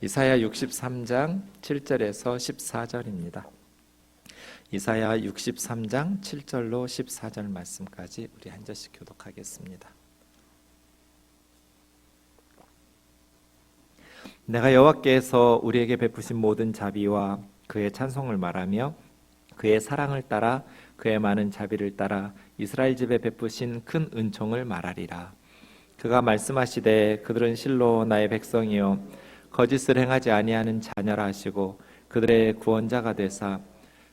이사야 63장 7절에서 14절입니다. 이사야 63장 7절로 14절 말씀까지 우리 한 절씩 교독하겠습니다. 내가 여호와께서 우리에게 베푸신 모든 자비와 그의 찬송을 말하며 그의 사랑을 따라 그의 많은 자비를 따라 이스라엘 집에 베푸신 큰 은총을 말하리라. 그가 말씀하시되 그들은 실로 나의 백성이요 거짓을 행하지 아니하는 자녀라 하시고 그들의 구원자가 되사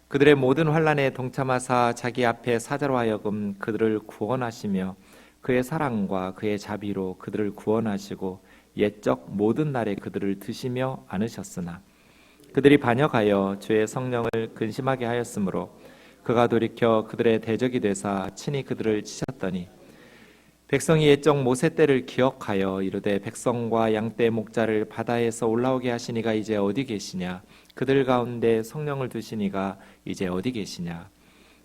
그들의 모든 환난에 동참하사 자기 앞에 사자로 하여금 그들을 구원하시며 그의 사랑과 그의 자비로 그들을 구원하시고 옛적 모든 날에 그들을 드시며 안으셨으나 그들이 반역하여 주의 성령을 근심하게 하였으므로 그가 돌이켜 그들의 대적이 되사 친히 그들을 치셨더니 백성이 옛적 모세 때를 기억하여 이르되 백성과 양떼 목자를 바다에서 올라오게 하시니가 이제 어디 계시냐 그들 가운데 성령을 두시니가 이제 어디 계시냐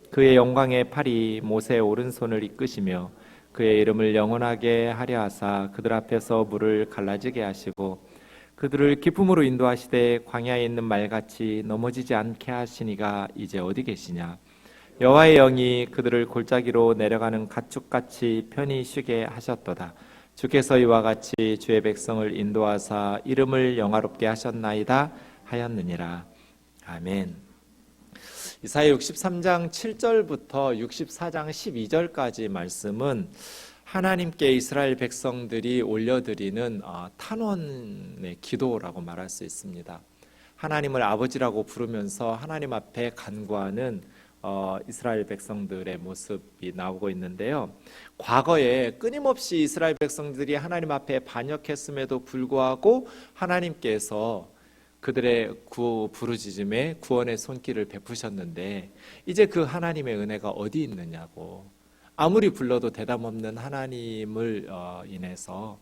그의 영광의 팔이 모세의 오른손을 이끄시며 그의 이름을 영원하게 하려 하사 그들 앞에서 물을 갈라지게 하시고 그들을 기쁨으로 인도하시되 광야에 있는 말같이 넘어지지 않게 하시니가 이제 어디 계시냐 여호와의 영이 그들을 골짜기로 내려가는 가축같이 편히 쉬게 하셨도다. 주께서 이와 같이 주의 백성을 인도하사 이름을 영화롭게 하셨나이다 하였느니라. 아멘. 이사야 63장 7절부터 64장 12절까지 말씀은 하나님께 이스라엘 백성들이 올려드리는 탄원의 기도라고 말할 수 있습니다. 하나님을 아버지라고 부르면서 하나님 앞에 간구하는 이스라엘 백성들의 모습이 나오고 있는데요. 과거에 끊임없이 이스라엘 백성들이 하나님 앞에 반역했음에도 불구하고 하나님께서 그들의 부르짖음에 구원의 손길을 베푸셨는데 이제 그 하나님의 은혜가 어디 있느냐고 아무리 불러도 대답 없는 하나님을 인해서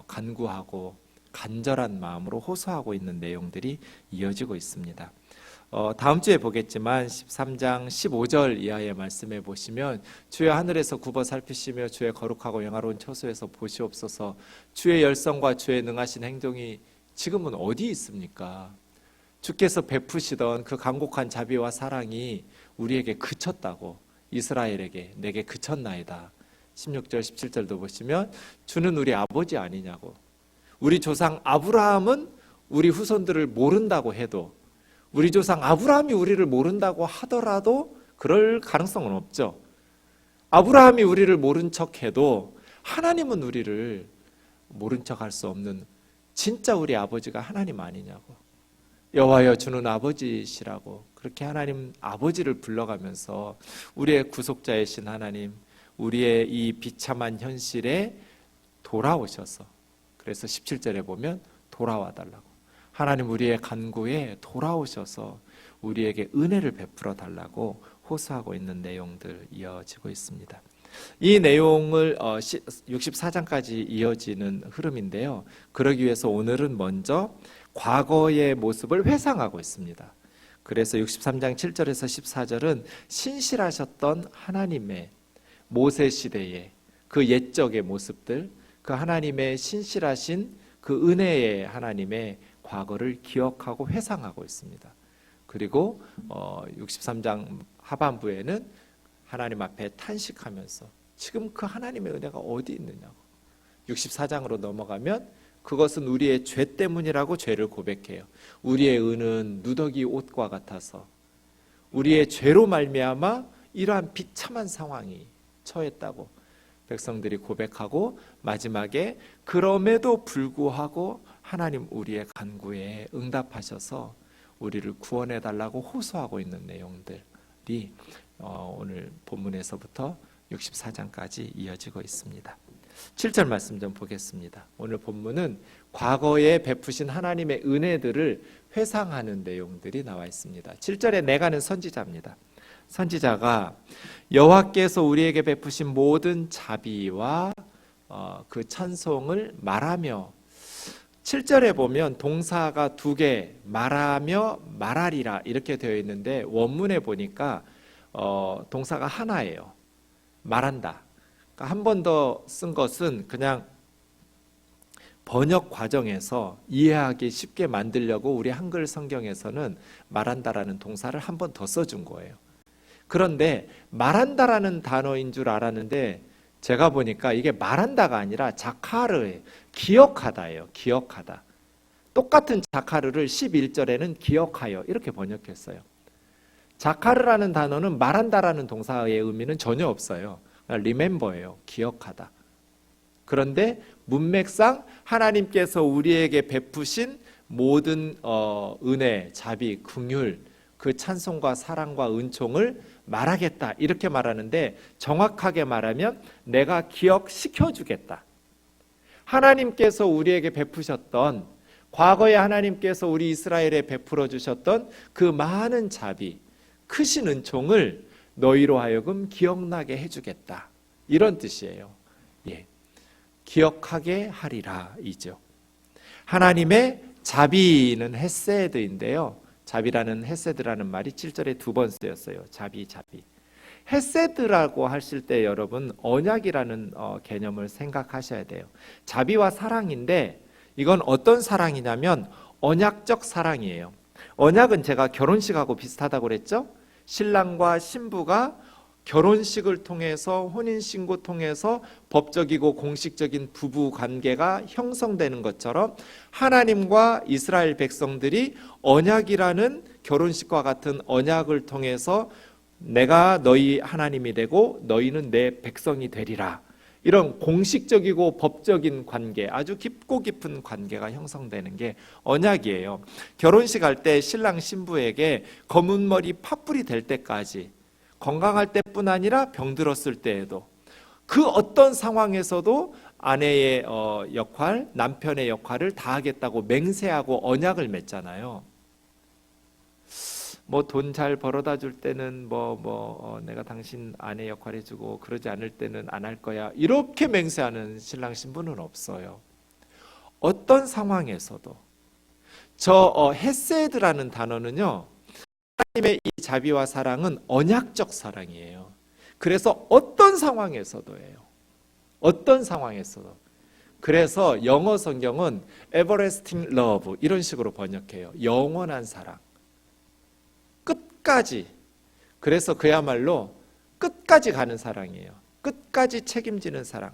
간구하고 간절한 마음으로 호소하고 있는 내용들이 이어지고 있습니다. 다음 주에 보겠지만 13장 15절 이하의 말씀에 보시면 주의 하늘에서 굽어 살피시며 주의 거룩하고 영화로운 처소에서 보시옵소서 주의 열성과 주의 능하신 행동이 지금은 어디 있습니까? 주께서 베푸시던 그 간곡한 자비와 사랑이 우리에게 그쳤다고 이스라엘에게 내게 그쳤나이다. 16절 17절도 보시면 주는 우리 아버지 아니냐고 우리 조상 아브라함은 우리 후손들을 모른다고 해도 우리 조상 아브라함이 우리를 모른다고 하더라도 그럴 가능성은 없죠. 아브라함이 우리를 모른 척해도 하나님은 우리를 모른 척할 수 없는 진짜 우리 아버지가 하나님 아니냐고 여호와여 주는 아버지시라고 그렇게 하나님 아버지를 불러가면서 우리의 구속자이신 하나님 우리의 이 비참한 현실에 돌아오셔서 그래서 17절에 보면 돌아와 달라고 하나님 우리의 간구에 돌아오셔서 우리에게 은혜를 베풀어 달라고 호소하고 있는 내용들 이어지고 있습니다. 이 내용을 64장까지 이어지는 흐름인데요. 그러기 위해서 오늘은 먼저 과거의 모습을 회상하고 있습니다. 그래서 63장 7절에서 14절은 신실하셨던 하나님의 모세 시대의 그 옛적의 모습들 그 하나님의 신실하신 그 은혜의 하나님의 과거를 기억하고 회상하고 있습니다. 그리고 63장 하반부에는 하나님 앞에 탄식하면서 지금 그 하나님의 은혜가 어디 있느냐고 64장으로 넘어가면 그것은 우리의 죄 때문이라고 죄를 고백해요. 우리의 은은 누더기 옷과 같아서 우리의 죄로 말미암아 이러한 비참한 상황이 처했다고 백성들이 고백하고 마지막에 그럼에도 불구하고 하나님 우리의 간구에 응답하셔서 우리를 구원해 달라고 호소하고 있는 내용들이 오늘 본문에서부터 64장까지 이어지고 있습니다. 7절 말씀 좀 보겠습니다. 오늘 본문은 과거에 베푸신 하나님의 은혜들을 회상하는 내용들이 나와 있습니다. 7절에 내가는 선지자입니다. 선지자가 여호와께서 우리에게 베푸신 모든 자비와 그 찬송을 말하며 7절에 보면 동사가 두 개 말하며 말하리라 이렇게 되어 있는데 원문에 보니까 동사가 하나예요. 말한다. 그러니까 한 번 더 쓴 것은 그냥 번역 과정에서 이해하기 쉽게 만들려고 우리 한글 성경에서는 말한다라는 동사를 한 번 더 써준 거예요. 그런데 말한다라는 단어인 줄 알았는데 제가 보니까 이게 말한다가 아니라 자카르예요. 기억하다예요. 기억하다. 똑같은 자카르를 11절에는 기억하여 이렇게 번역했어요. 자카르라는 단어는 말한다라는 동사의 의미는 전혀 없어요. remember예요. 기억하다. 그런데 문맥상 하나님께서 우리에게 베푸신 모든 은혜, 자비, 긍휼, 그 찬송과 사랑과 은총을 말하겠다 이렇게 말하는데 정확하게 말하면 내가 기억시켜 주겠다. 하나님께서 우리에게 베푸셨던, 과거에 하나님께서 우리 이스라엘에 베풀어 주셨던 그 많은 자비, 크신 은총을 너희로 하여금 기억나게 해주겠다. 이런 뜻이에요. 예, 기억하게 하리라 이죠. 하나님의 자비는 헤세드인데요. 자비라는 헤세드라는 말이 7절에 2번 쓰였어요. 자비, 자비. 헤세드라고 하실 때 여러분 언약이라는 개념을 생각하셔야 돼요. 자비와 사랑인데 이건 어떤 사랑이냐면 언약적 사랑이에요. 언약은 제가 결혼식하고 비슷하다고 그랬죠? 신랑과 신부가 결혼식을 통해서 혼인신고 통해서 법적이고 공식적인 부부 관계가 형성되는 것처럼 하나님과 이스라엘 백성들이 언약이라는 결혼식과 같은 언약을 통해서 내가 너희 하나님이 되고 너희는 내 백성이 되리라. 이런 공식적이고 법적인 관계, 아주 깊고 깊은 관계가 형성되는 게 언약이에요. 결혼식 할 때 신랑 신부에게 검은 머리 팥불이 될 때까지, 건강할 때뿐 아니라 병들었을 때에도, 그 어떤 상황에서도 아내의 역할, 남편의 역할을 다하겠다고 맹세하고 언약을 맺잖아요. 뭐 돈 잘 벌어다 줄 때는 내가 당신 아내 역할 해주고 그러지 않을 때는 안 할 거야, 이렇게 맹세하는 신랑 신부는 없어요. 어떤 상황에서도 헤세드라는 단어는요, 하나님의 이 자비와 사랑은 언약적 사랑이에요. 그래서 어떤 상황에서도예요. 어떤 상황에서도. 그래서 영어 성경은 everlasting love 이런 식으로 번역해요. 영원한 사랑. 끝까지. 그래서 그야말로 끝까지 가는 사랑이에요. 끝까지 책임지는 사랑.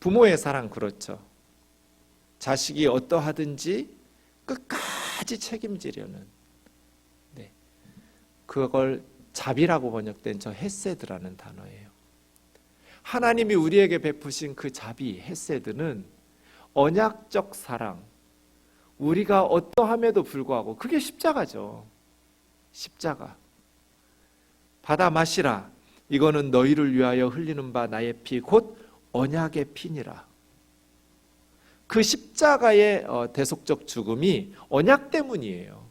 부모의 사랑 그렇죠. 자식이 어떠하든지 끝까지 책임지려는, 그걸 자비라고 번역된 저 헤세드라는 단어예요. 하나님이 우리에게 베푸신 그 자비, 헤세드는 언약적 사랑, 우리가 어떠함에도 불구하고, 그게 십자가죠. 십자가. 받아 마시라. 이거는 너희를 위하여 흘리는 바 나의 피 곧 언약의 피니라. 그 십자가의 대속적 죽음이 언약 때문이에요.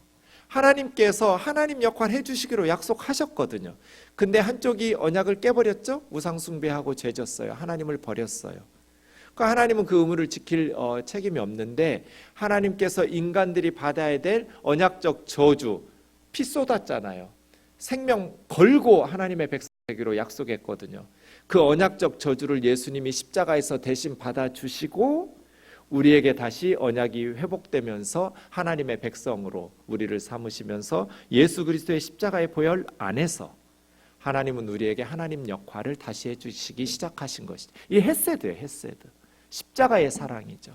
하나님께서 하나님 역할 해주시기로 약속하셨거든요. 근데 한쪽이 언약을 깨버렸죠. 우상숭배하고 죄졌어요. 하나님을 버렸어요. 그러니까 하나님은 그 의무를 지킬 책임이 없는데 하나님께서 인간들이 받아야 될 언약적 저주, 피 쏟았잖아요. 생명 걸고 하나님의 백성 되기로 약속했거든요. 그 언약적 저주를 예수님이 십자가에서 대신 받아주시고 우리에게 다시 언약이 회복되면서 하나님의 백성으로 우리를 삼으시면서 예수 그리스도의 십자가의 보혈 안에서 하나님은 우리에게 하나님 역할을 다시 해주시기 시작하신 것이죠. 이 헤세드예요. 헤세드. 십자가의 사랑이죠.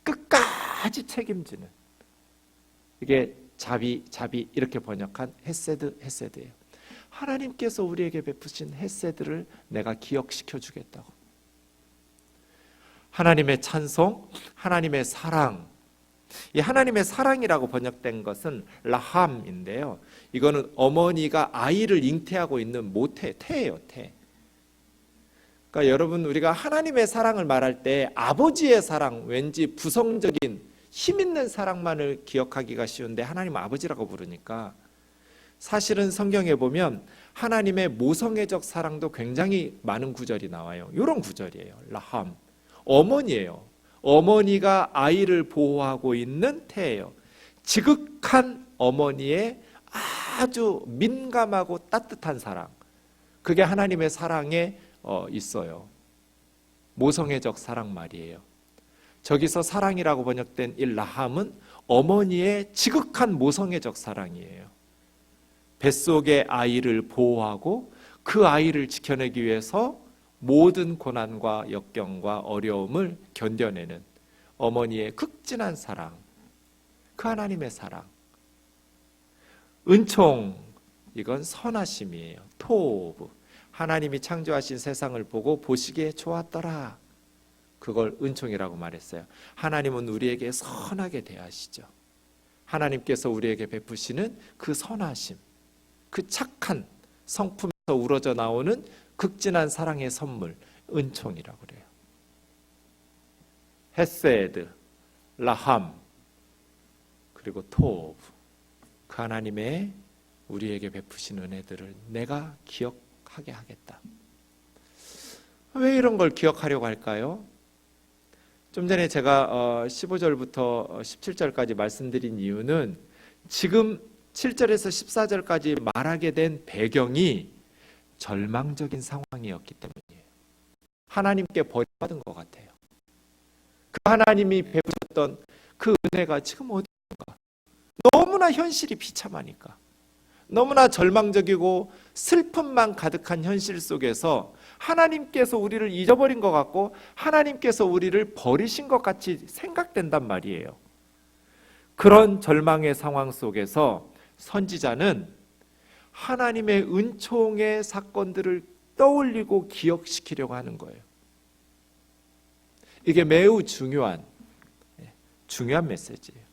끝까지 책임지는, 이게 자비 이렇게 번역한 헤세드예요. 하나님께서 우리에게 베푸신 헤세드를 내가 기억시켜 주겠다고. 하나님의 찬송, 하나님의 사랑. 이 하나님의 사랑이라고 번역된 것은 라함인데요. 이거는 어머니가 아이를 잉태하고 있는 태예요. 태. 그러니까 여러분, 우리가 하나님의 사랑을 말할 때 아버지의 사랑, 왠지 부성적인 힘 있는 사랑만을 기억하기가 쉬운데 하나님 아버지라고 부르니까, 사실은 성경에 보면 하나님의 모성애적 사랑도 굉장히 많은 구절이 나와요. 이런 구절이에요. 라함. 어머니예요. 어머니가 아이를 보호하고 있는 태예요. 지극한 어머니의 아주 민감하고 따뜻한 사랑, 그게 하나님의 사랑에 있어요. 모성애적 사랑 말이에요. 저기서 사랑이라고 번역된 이 라함은 어머니의 지극한 모성애적 사랑이에요. 뱃속의 아이를 보호하고 그 아이를 지켜내기 위해서 모든 고난과 역경과 어려움을 견뎌내는 어머니의 극진한 사랑, 그 하나님의 사랑. 은총, 이건 선하심이에요. 토브, 하나님이 창조하신 세상을 보고 보시기에 좋았더라. 그걸 은총이라고 말했어요. 하나님은 우리에게 선하게 대하시죠. 하나님께서 우리에게 베푸시는 그 선하심, 그 착한 성품에서 우러져 나오는 극진한 사랑의 선물, 은총이라고 그래요. 헤세드, 라함, 그리고 토브, 그 하나님의 우리에게 베푸신 은혜들을 내가 기억하게 하겠다. 왜 이런 걸 기억하려고 할까요? 좀 전에 제가 15절부터 17절까지 말씀드린 이유는 지금 7절에서 14절까지 말하게 된 배경이 절망적인 상황이었기 때문이에요. 하나님께 버림받은 것 같아요. 그 하나님이 베푸셨던 그 은혜가 지금 어디인가? 너무나 현실이 비참하니까, 너무나 절망적이고 슬픔만 가득한 현실 속에서 하나님께서 우리를 잊어버린 것 같고 하나님께서 우리를 버리신 것 같이 생각된단 말이에요. 그런 절망의 상황 속에서 선지자는 하나님의 은총의 사건들을 떠올리고 기억시키려고 하는 거예요. 이게 매우 중요한 메시지예요.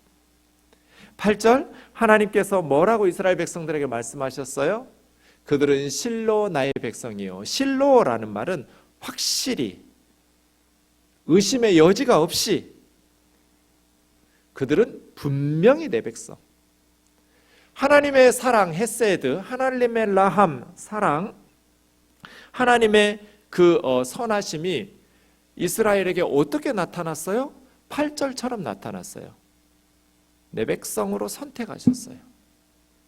8절, 하나님께서 뭐라고 이스라엘 백성들에게 말씀하셨어요? 그들은 실로 나의 백성이요. 실로라는 말은 확실히, 의심의 여지가 없이, 그들은 분명히 내 백성. 하나님의 사랑, 헤세드, 하나님의 라함, 사랑, 하나님의 그 선하심이 이스라엘에게 어떻게 나타났어요? 8절처럼 나타났어요. 내 백성으로 선택하셨어요.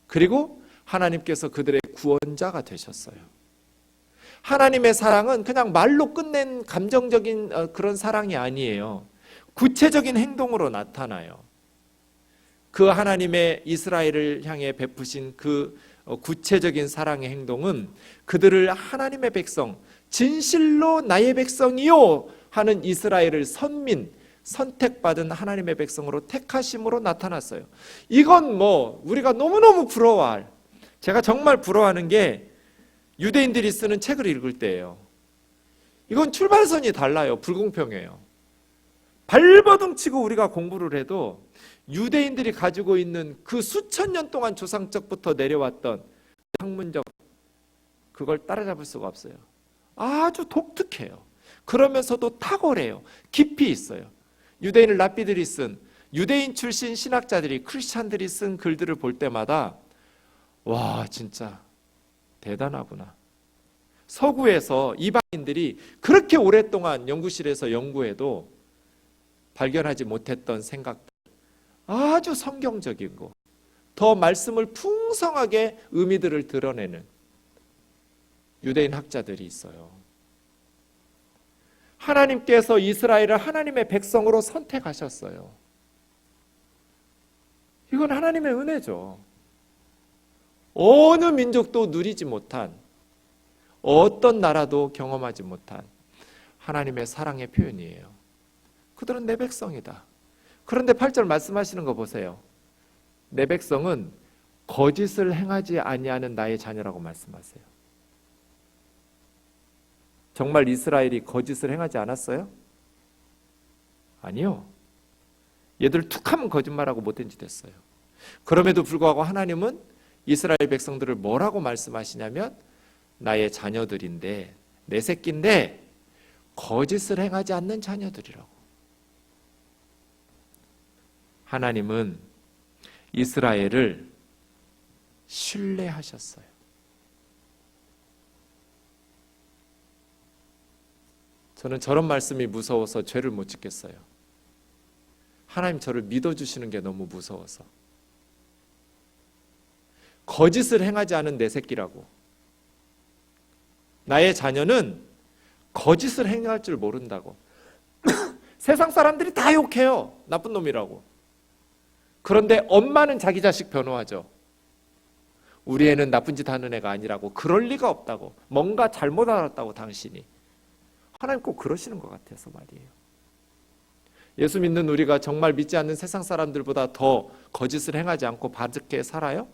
그리고 하나님께서 그들의 구원자가 되셨어요. 하나님의 사랑은 그냥 말로 끝낸 감정적인 그런 사랑이 아니에요. 구체적인 행동으로 나타나요. 그 하나님의 이스라엘을 향해 베푸신 그 구체적인 사랑의 행동은 그들을 하나님의 백성, 진실로 나의 백성이요 하는 이스라엘을 선택받은 하나님의 백성으로 택하심으로 나타났어요. 이건 우리가 너무너무 부러워할, 제가 정말 부러워하는 게 유대인들이 쓰는 책을 읽을 때예요. 이건 출발선이 달라요. 불공평해요. 발버둥 치고 우리가 공부를 해도 유대인들이 가지고 있는 그 수천 년 동안 조상적부터 내려왔던 학문적, 그걸 따라잡을 수가 없어요. 아주 독특해요. 그러면서도 탁월해요. 깊이 있어요. 유대인 랍비들이 쓴, 유대인 출신 신학자들이, 크리스찬들이 쓴 글들을 볼 때마다 와, 진짜 대단하구나. 서구에서 이방인들이 그렇게 오랫동안 연구실에서 연구해도 발견하지 못했던 생각들, 아주 성경적이고 더 말씀을 풍성하게 의미들을 드러내는 유대인 학자들이 있어요. 하나님께서 이스라엘을 하나님의 백성으로 선택하셨어요. 이건 하나님의 은혜죠. 어느 민족도 누리지 못한, 어떤 나라도 경험하지 못한 하나님의 사랑의 표현이에요. 그들은 내 백성이다. 그런데 8절 말씀하시는 거 보세요. 내 백성은 거짓을 행하지 아니하는 나의 자녀라고 말씀하세요. 정말 이스라엘이 거짓을 행하지 않았어요? 아니요. 얘들 툭하면 거짓말하고 못된 짓 했어요. 그럼에도 불구하고 하나님은 이스라엘 백성들을 뭐라고 말씀하시냐면 나의 자녀들인데, 내 새끼인데 거짓을 행하지 않는 자녀들이라고. 하나님은 이스라엘을 신뢰하셨어요. 저는 저런 말씀이 무서워서 죄를 못 짓겠어요. 하나님 저를 믿어주시는 게 너무 무서워서. 거짓을 행하지 않은 내 새끼라고. 나의 자녀는 거짓을 행할 줄 모른다고. 세상 사람들이 다 욕해요. 나쁜 놈이라고. 그런데 엄마는 자기 자식 변호하죠. 우리 애는 나쁜 짓 하는 애가 아니라고. 그럴 리가 없다고. 뭔가 잘못 알았다고 당신이. 하나님 꼭 그러시는 것 같아서 말이에요. 예수 믿는 우리가 정말 믿지 않는 세상 사람들보다 더 거짓을 행하지 않고 바르게 살아요?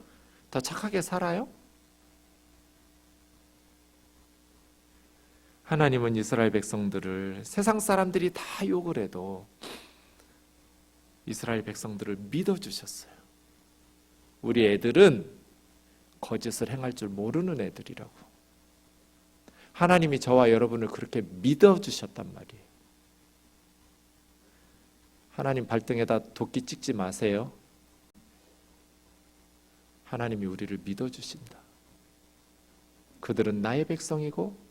더 착하게 살아요? 하나님은 이스라엘 백성들을 세상 사람들이 다 욕을 해도 이스라엘 백성들을 믿어주셨어요. 우리 애들은 거짓을 행할 줄 모르는 애들이라고. 하나님이 저와 여러분을 그렇게 믿어주셨단 말이에요. 하나님 발등에다 도끼 찍지 마세요. 하나님이 우리를 믿어주신다. 그들은 나의 백성이고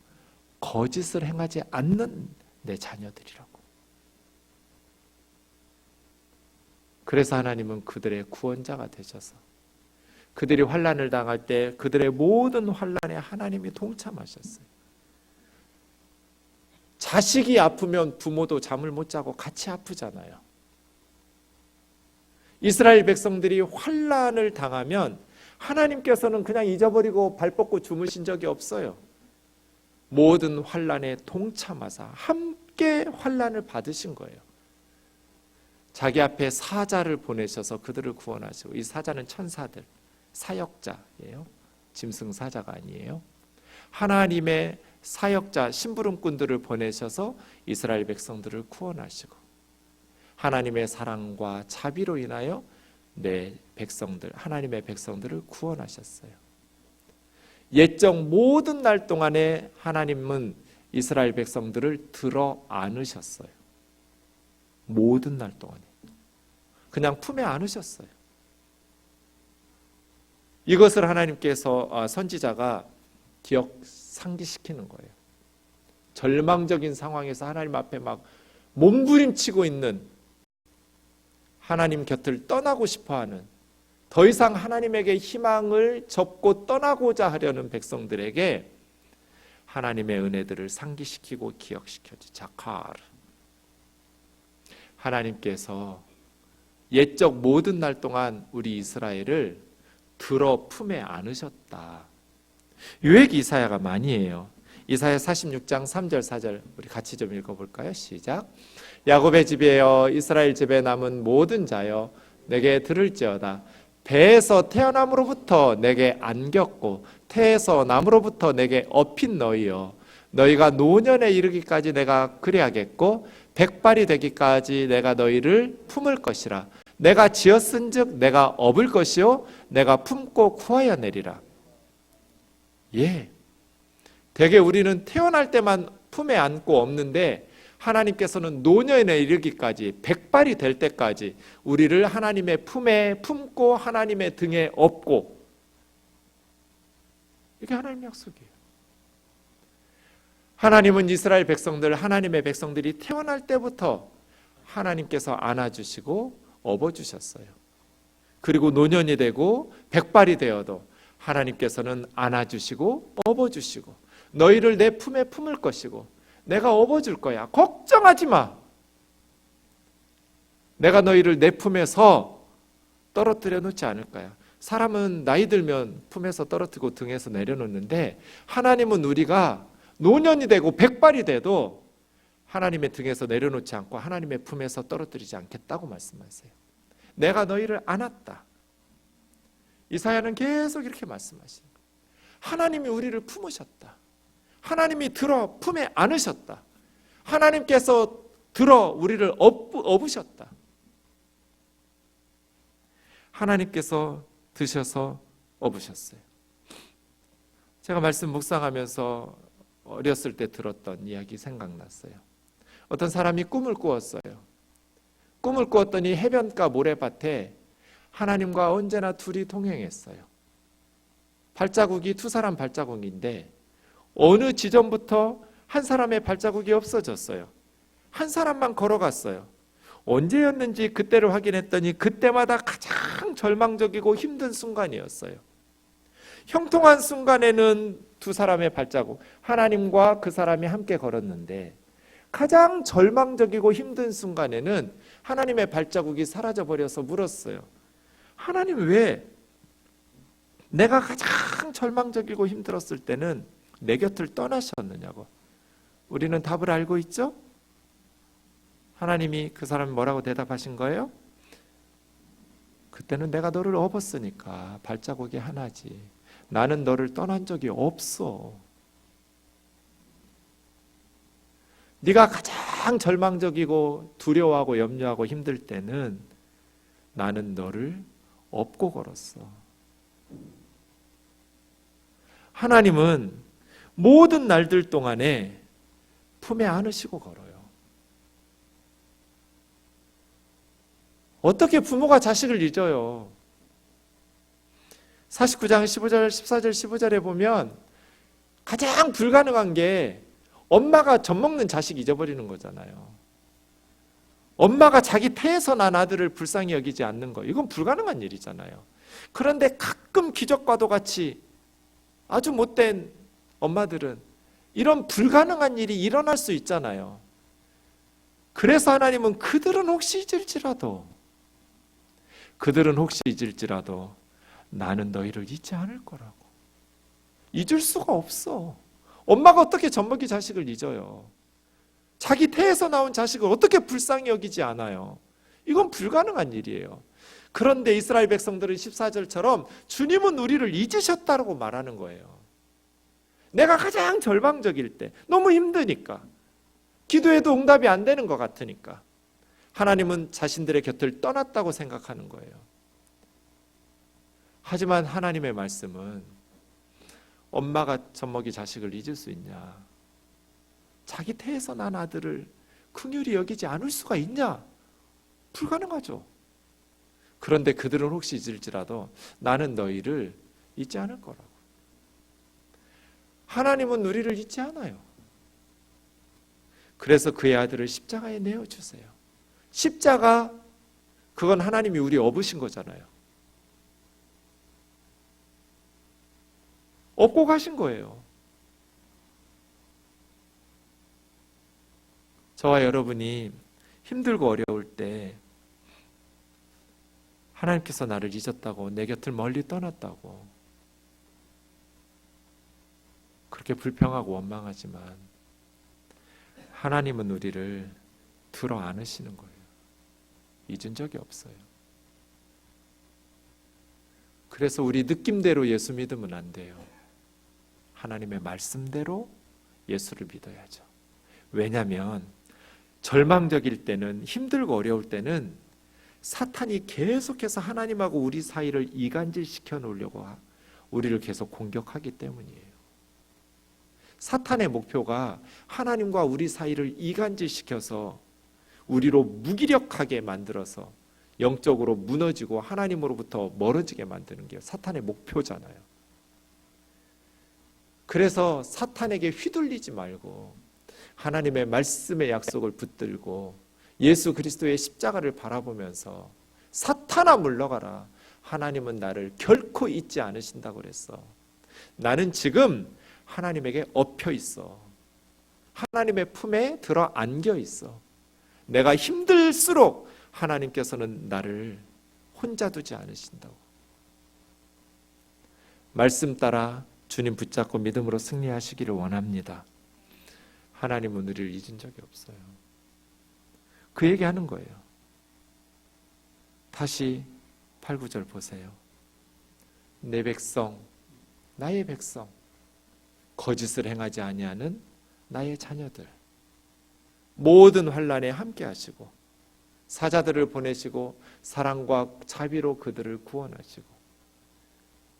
거짓을 행하지 않는 내 자녀들이라고. 그래서 하나님은 그들의 구원자가 되셔서 그들이 환난을 당할 때 그들의 모든 환난에 하나님이 동참하셨어요. 자식이 아프면 부모도 잠을 못 자고 같이 아프잖아요. 이스라엘 백성들이 환난을 당하면 하나님께서는 그냥 잊어버리고 발 뻗고 주무신 적이 없어요. 모든 환난에 동참하사 함께 환난을 받으신 거예요. 자기 앞에 사자를 보내셔서 그들을 구원하시고, 이 사자는 천사들, 사역자예요. 짐승 사자가 아니에요. 하나님의 사역자, 심부름꾼들을 보내셔서 이스라엘 백성들을 구원하시고, 하나님의 사랑과 자비로 인하여 내 백성들, 하나님의 백성들을 구원하셨어요. 옛적 모든 날 동안에 하나님은 이스라엘 백성들을 들어 안으셨어요. 모든 날 동안에 그냥 품에 안으셨어요. 이것을 하나님께서 선지자가 기억 상기시키는 거예요. 절망적인 상황에서 하나님 앞에 막 몸부림치고 있는, 하나님 곁을 떠나고 싶어하는, 더 이상 하나님에게 희망을 접고 떠나고자 하려는 백성들에게 하나님의 은혜들을 상기시키고 기억시켜주. 자카르. 하나님께서 옛적 모든 날 동안 우리 이스라엘을 들어 품에 안으셨다. 유액 이사야가 많이 해요. 이사야 46장 3절 4절 우리 같이 좀 읽어볼까요? 시작. 야곱의 집이여, 이스라엘 집에 남은 모든 자여, 내게 들을지어다. 배에서 태어남으로부터 내게 안겼고 태에서 남으로부터 내게 업힌 너희여, 너희가 노년에 이르기까지 내가 그리하겠고 백발이 되기까지 내가 너희를 품을 것이라. 내가 지었은즉 내가 업을 것이요 내가 품고 구하여 내리라. 예, 대개 우리는 태어날 때만 품에 안고 업는데 하나님께서는 노년에 이르기까지, 백발이 될 때까지 우리를 하나님의 품에 품고 하나님의 등에 업고, 이게 하나님의 약속이에요. 하나님은 이스라엘 백성들, 하나님의 백성들이 태어날 때부터 하나님께서 안아주시고 업어주셨어요. 그리고 노년이 되고 백발이 되어도 하나님께서는 안아주시고 업어주시고, 너희를 내 품에 품을 것이고 내가 업어줄 거야. 걱정하지 마. 내가 너희를 내 품에서 떨어뜨려 놓지 않을 거야. 사람은 나이 들면 품에서 떨어뜨리고 등에서 내려놓는데 하나님은 우리가 노년이 되고 백발이 돼도 하나님의 등에서 내려놓지 않고 하나님의 품에서 떨어뜨리지 않겠다고 말씀하세요. 내가 너희를 안았다. 이사야는 계속 이렇게 말씀하시는 거예요. 하나님이 우리를 품으셨다. 하나님이 들어 품에 안으셨다. 하나님께서 들어 우리를 업으셨다. 하나님께서 드셔서 업으셨어요. 제가 말씀 묵상하면서 어렸을 때 들었던 이야기 생각났어요. 어떤 사람이 꿈을 꾸었어요. 꿈을 꾸었더니 해변가 모래밭에 하나님과 언제나 둘이 동행했어요. 발자국이 두 사람 발자국인데 어느 지점부터 한 사람의 발자국이 없어졌어요. 한 사람만 걸어갔어요. 언제였는지 그때를 확인했더니 그때마다 가장 절망적이고 힘든 순간이었어요. 형통한 순간에는 두 사람의 발자국, 하나님과 그 사람이 함께 걸었는데 가장 절망적이고 힘든 순간에는 하나님의 발자국이 사라져버려서 물었어요. 하나님, 왜 내가 가장 절망적이고 힘들었을 때는 내 곁을 떠나셨느냐고. 우리는 답을 알고 있죠? 하나님이 그 사람이 뭐라고 대답하신 거예요? 그때는 내가 너를 업었으니까 발자국이 하나지. 나는 너를 떠난 적이 없어. 네가 가장 절망적이고 두려워하고 염려하고 힘들 때는 나는 너를 업고 걸었어. 하나님은 모든 날들 동안에 품에 안으시고 걸어요. 어떻게 부모가 자식을 잊어요? 49장 15절, 14절, 15절에 보면 가장 불가능한 게 엄마가 젖먹는 자식 잊어버리는 거잖아요. 엄마가 자기 태에서 난 아들을 불쌍히 여기지 않는 거, 이건 불가능한 일이잖아요. 그런데 가끔 기적과도 같이 아주 못된 엄마들은 이런 불가능한 일이 일어날 수 있잖아요. 그래서 하나님은 그들은 혹시 잊을지라도 나는 너희를 잊지 않을 거라고. 잊을 수가 없어. 엄마가 어떻게 젖먹이 자식을 잊어요? 자기 태에서 나온 자식을 어떻게 불쌍히 여기지 않아요? 이건 불가능한 일이에요. 그런데 이스라엘 백성들은 14절처럼 주님은 우리를 잊으셨다고 말하는 거예요. 내가 가장 절망적일 때, 너무 힘드니까, 기도해도 응답이 안 되는 것 같으니까 하나님은 자신들의 곁을 떠났다고 생각하는 거예요. 하지만 하나님의 말씀은 엄마가 젖먹이 자식을 잊을 수 있냐? 자기 태에서 난 아들을 긍휼히 여기지 않을 수가 있냐? 불가능하죠. 그런데 그들은 혹시 잊을지라도 나는 너희를 잊지 않을 거라고. 하나님은 우리를 잊지 않아요. 그래서 그의 아들을 십자가에 내어주세요. 십자가, 그건 하나님이 우리 업으신 거잖아요. 업고 가신 거예요. 저와 여러분이 힘들고 어려울 때 하나님께서 나를 잊었다고, 내 곁을 멀리 떠났다고 그렇게 불평하고 원망하지만 하나님은 우리를 들어 안으시는 거예요. 잊은 적이 없어요. 그래서 우리 느낌대로 예수 믿으면 안 돼요. 하나님의 말씀대로 예수를 믿어야죠. 왜냐하면 절망적일 때는, 힘들고 어려울 때는 사탄이 계속해서 하나님하고 우리 사이를 이간질시켜 놓으려고 우리를 계속 공격하기 때문이에요. 사탄의 목표가 하나님과 우리 사이를 이간질시켜서 우리로 무기력하게 만들어서 영적으로 무너지고 하나님으로부터 멀어지게 만드는 게 사탄의 목표잖아요. 그래서 사탄에게 휘둘리지 말고 하나님의 말씀의 약속을 붙들고 예수 그리스도의 십자가를 바라보면서 사탄아 물러가라. 하나님은 나를 결코 잊지 않으신다고 그랬어. 나는 지금 하나님에게 엎혀 있어. 하나님의 품에 들어 안겨 있어. 내가 힘들수록 하나님께서는 나를 혼자 두지 않으신다고. 말씀 따라 주님 붙잡고 믿음으로 승리하시기를 원합니다. 하나님은 우리를 잊은 적이 없어요. 그 얘기하는 거예요. 다시 8, 9절 보세요. 내 백성, 나의 백성, 거짓을 행하지 아니하는 나의 자녀들, 모든 환난에 함께 하시고 사자들을 보내시고 사랑과 자비로 그들을 구원하시고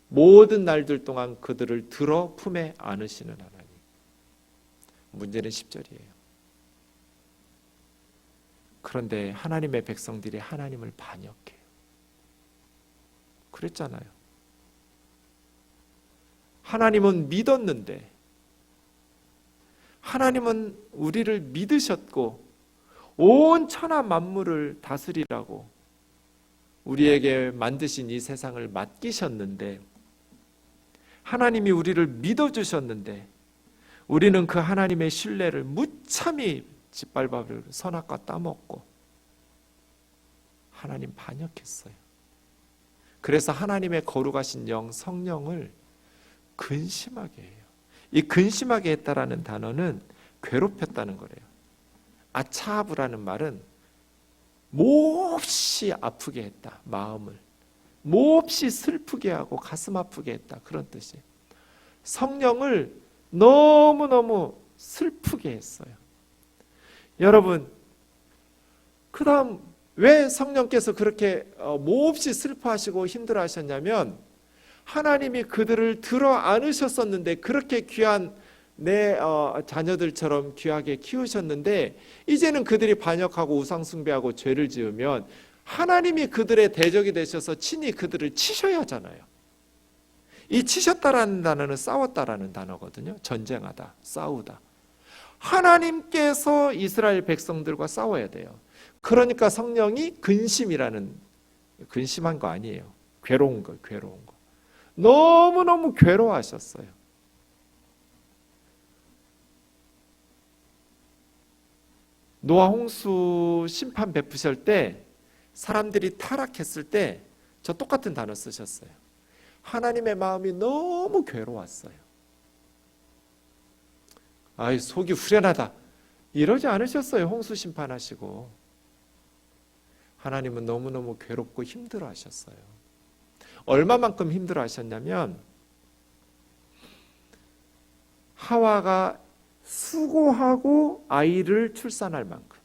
모든 날들 동안 그들을 들어 품에 안으시는 하나님. 문제는 10절이에요. 그런데 하나님의 백성들이 하나님을 반역해요. 그랬잖아요. 하나님은 믿었는데, 하나님은 우리를 믿으셨고 온 천하 만물을 다스리라고 우리에게 만드신 이 세상을 맡기셨는데, 하나님이 우리를 믿어주셨는데 우리는 그 하나님의 신뢰를 무참히 짓밟아버리고 선악과 따먹고 하나님 반역했어요. 그래서 하나님의 거룩하신 영 성령을 근심하게 해요. 이 근심하게 했다라는 단어는 괴롭혔다는 거래요. 아차브라는 말은 몹시 아프게 했다. 마음을 몹시 슬프게 하고 가슴 아프게 했다. 그런 뜻이에요. 성령을 너무너무 슬프게 했어요. 여러분, 그 다음 왜 성령께서 그렇게 몹시 슬퍼하시고 힘들어하셨냐면 하나님이 그들을 들어 안으셨었는데 그렇게 귀한 내 자녀들처럼 귀하게 키우셨는데 이제는 그들이 반역하고 우상숭배하고 죄를 지으면 하나님이 그들의 대적이 되셔서 친히 그들을 치셔야 하잖아요. 이 치셨다라는 단어는 싸웠다라는 단어거든요. 전쟁하다, 싸우다. 하나님께서 이스라엘 백성들과 싸워야 돼요. 그러니까 성령이 근심이라는, 근심한 거 아니에요. 괴로운 거, 괴로운 거. 너무너무 괴로워하셨어요. 노아 홍수 심판 베푸실 때 사람들이 타락했을 때 저 똑같은 단어 쓰셨어요. 하나님의 마음이 너무 괴로웠어요. 아이, 속이 후련하다 이러지 않으셨어요. 홍수 심판하시고 하나님은 너무너무 괴롭고 힘들어 하셨어요. 얼마만큼 힘들어 하셨냐면 하와가 수고하고 아이를 출산할 만큼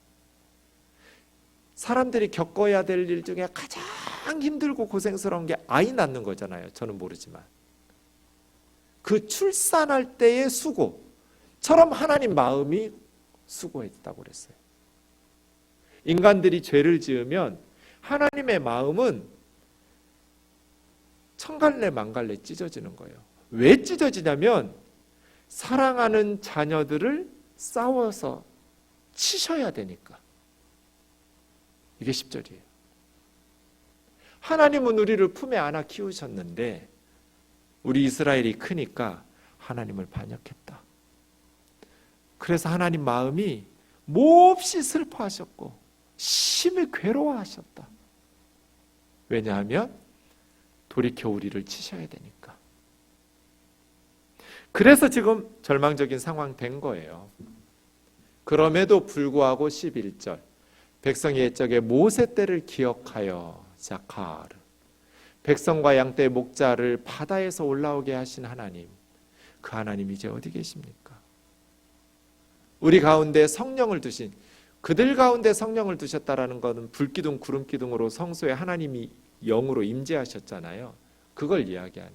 사람들이 겪어야 될 일 중에 가장 힘들고 고생스러운 게 아이 낳는 거잖아요. 저는 모르지만 그 출산할 때의 수고처럼 하나님 마음이 수고했다고 그랬어요. 인간들이 죄를 지으면 하나님의 마음은 천갈래 만갈래 찢어지는 거예요. 왜 찢어지냐면 사랑하는 자녀들을 싸워서 치셔야 되니까. 이게 10절이에요. 하나님은 우리를 품에 안아 키우셨는데 우리 이스라엘이 크니까 하나님을 반역했다. 그래서 하나님 마음이 몹시 슬퍼하셨고 심히 괴로워하셨다. 왜냐하면 돌이켜 우리를 치셔야 되니까. 그래서 지금 절망적인 상황 된 거예요. 그럼에도 불구하고 11절 백성이 옛적에 모세 때를 기억하여 자카르 백성과 양떼의 목자를 바다에서 올라오게 하신 하나님, 그 하나님 이제 어디 계십니까? 우리 가운데 성령을 두신, 그들 가운데 성령을 두셨다라는 것은 불기둥 구름기둥으로 성소에 하나님이 영으로 임재하셨잖아요. 그걸 이야기하는.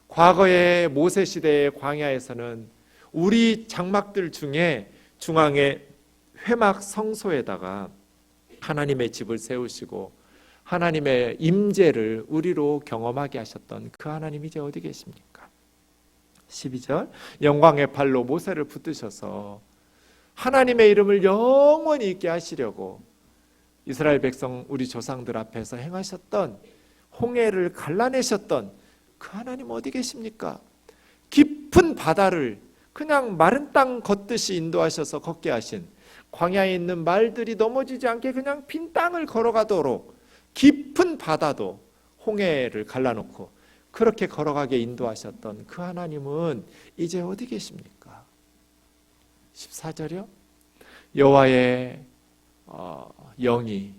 과거의 모세 시대의 광야에서는 우리 장막들 중에 중앙에 회막 성소에다가 하나님의 집을 세우시고 하나님의 임재를 우리로 경험하게 하셨던 그 하나님 이제 어디 계십니까? 12절 영광의 팔로 모세를 붙드셔서 하나님의 이름을 영원히 있게 하시려고 이스라엘 백성 우리 조상들 앞에서 행하셨던 홍해를 갈라내셨던 그 하나님 어디 계십니까? 깊은 바다를 그냥 마른 땅 걷듯이 인도하셔서 걷게 하신, 광야에 있는 말들이 넘어지지 않게 그냥 빈 땅을 걸어가도록 깊은 바다도 홍해를 갈라놓고 그렇게 걸어가게 인도하셨던 그 하나님은 이제 어디 계십니까? 14절이요. 여호와의 영이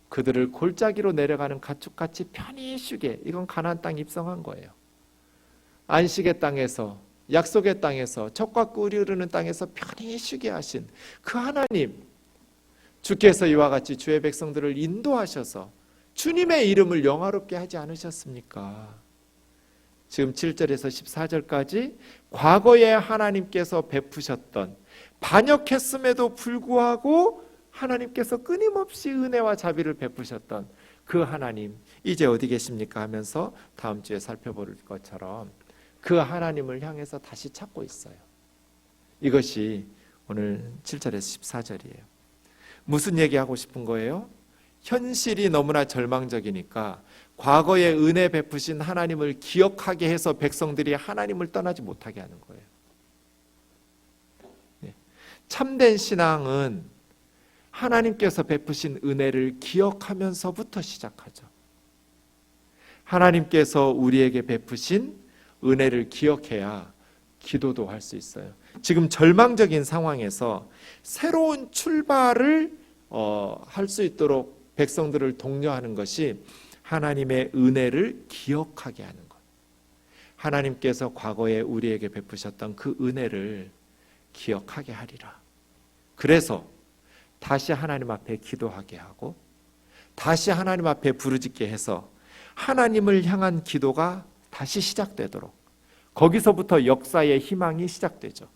그들을 골짜기로 내려가는 가축같이 편히 쉬게, 이건 가나안 땅 입성한 거예요. 안식의 땅에서, 약속의 땅에서, 젖과 꿀이 흐르는 땅에서 편히 쉬게 하신 그 하나님, 주께서 이와 같이 주의 백성들을 인도하셔서 주님의 이름을 영화롭게 하지 않으셨습니까? 지금 7절에서 14절까지 과거에 하나님께서 베푸셨던, 반역했음에도 불구하고 하나님께서 끊임없이 은혜와 자비를 베푸셨던 그 하나님 이제 어디 계십니까 하면서 다음 주에 살펴볼 것처럼 그 하나님을 향해서 다시 찾고 있어요. 이것이 오늘 7절에서 14절이에요. 무슨 얘기하고 싶은 거예요? 현실이 너무나 절망적이니까 과거에 은혜 베푸신 하나님을 기억하게 해서 백성들이 하나님을 떠나지 못하게 하는 거예요. 참된 신앙은 하나님께서 베푸신 은혜를 기억하면서부터 시작하죠. 하나님께서 우리에게 베푸신 은혜를 기억해야 기도도 할 수 있어요. 지금 절망적인 상황에서 새로운 출발을 할 수 있도록 백성들을 독려하는 것이 하나님의 은혜를 기억하게 하는 것. 하나님께서 과거에 우리에게 베푸셨던 그 은혜를 기억하게 하리라. 그래서 다시 하나님 앞에 기도하게 하고 다시 하나님 앞에 부르짖게 해서 하나님을 향한 기도가 다시 시작되도록, 거기서부터 역사의 희망이 시작되죠.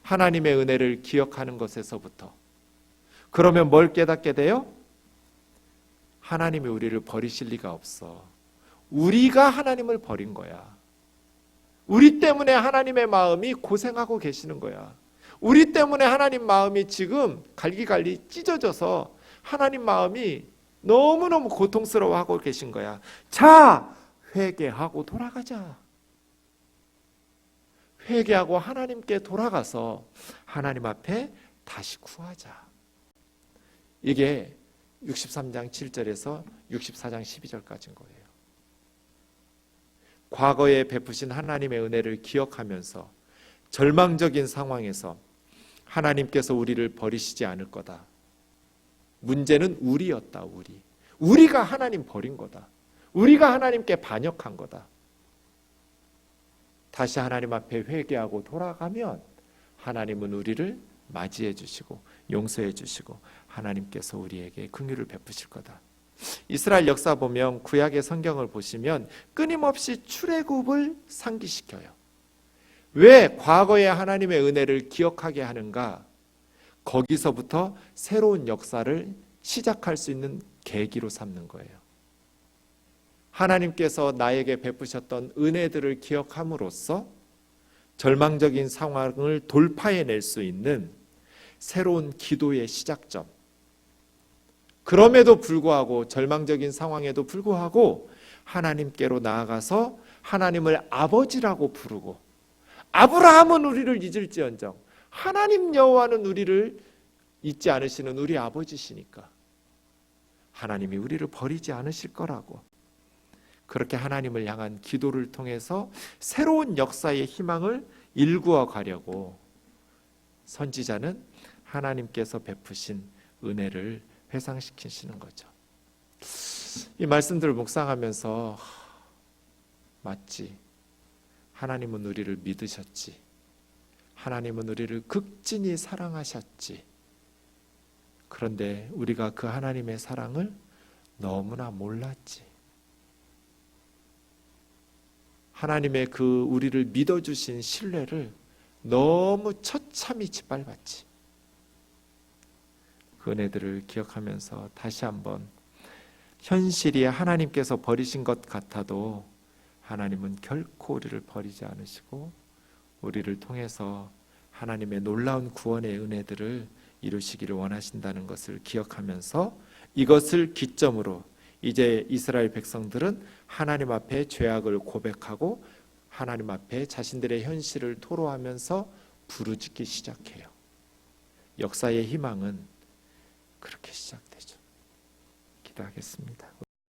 하나님의 은혜를 기억하는 것에서부터. 그러면 뭘 깨닫게 돼요? 하나님이 우리를 버리실 리가 없어. 우리가 하나님을 버린 거야. 우리 때문에 하나님의 마음이 고생하고 계시는 거야. 우리 때문에 하나님 마음이 지금 갈기갈리 찢어져서 하나님 마음이 너무너무 고통스러워하고 계신 거야. 자, 회개하고 돌아가자. 회개하고 하나님께 돌아가서 하나님 앞에 다시 구하자. 이게 63장 7절에서 64장 12절까지인 거예요. 과거에 베푸신 하나님의 은혜를 기억하면서 절망적인 상황에서 하나님께서 우리를 버리시지 않을 거다. 문제는 우리였다. 우리가 하나님 버린 거다. 우리가 하나님께 반역한 거다. 다시 하나님 앞에 회개하고 돌아가면 하나님은 우리를 맞이해 주시고 용서해 주시고 하나님께서 우리에게 긍휼을 베푸실 거다. 이스라엘 역사 보면 구약의 성경을 보시면 끊임없이 출애굽을 상기시켜요. 왜 과거의 하나님의 은혜를 기억하게 하는가? 거기서부터 새로운 역사를 시작할 수 있는 계기로 삼는 거예요. 하나님께서 나에게 베푸셨던 은혜들을 기억함으로써 절망적인 상황을 돌파해낼 수 있는 새로운 기도의 시작점. 그럼에도 불구하고 절망적인 상황에도 불구하고 하나님께로 나아가서 하나님을 아버지라고 부르고, 아브라함은 우리를 잊을지언정 하나님 여호와는 우리를 잊지 않으시는 우리 아버지시니까 하나님이 우리를 버리지 않으실 거라고, 그렇게 하나님을 향한 기도를 통해서 새로운 역사의 희망을 일구어 가려고 선지자는 하나님께서 베푸신 은혜를 회상시키시는 거죠. 이 말씀들을 묵상하면서 맞지, 하나님은 우리를 믿으셨지, 하나님은 우리를 극진히 사랑하셨지. 그런데 우리가 그 하나님의 사랑을 너무나 몰랐지. 하나님의 그 우리를 믿어주신 신뢰를 너무 처참히 짓밟았지. 그 은혜들을 기억하면서 다시 한번 현실이 하나님께서 버리신 것 같아도 하나님은 결코 우리를 버리지 않으시고 우리를 통해서 하나님의 놀라운 구원의 은혜들을 이루시기를 원하신다는 것을 기억하면서 이것을 기점으로 이제 이스라엘 백성들은 하나님 앞에 죄악을 고백하고 하나님 앞에 자신들의 현실을 토로하면서 부르짖기 시작해요. 역사의 희망은 그렇게 시작되죠. 기도하겠습니다.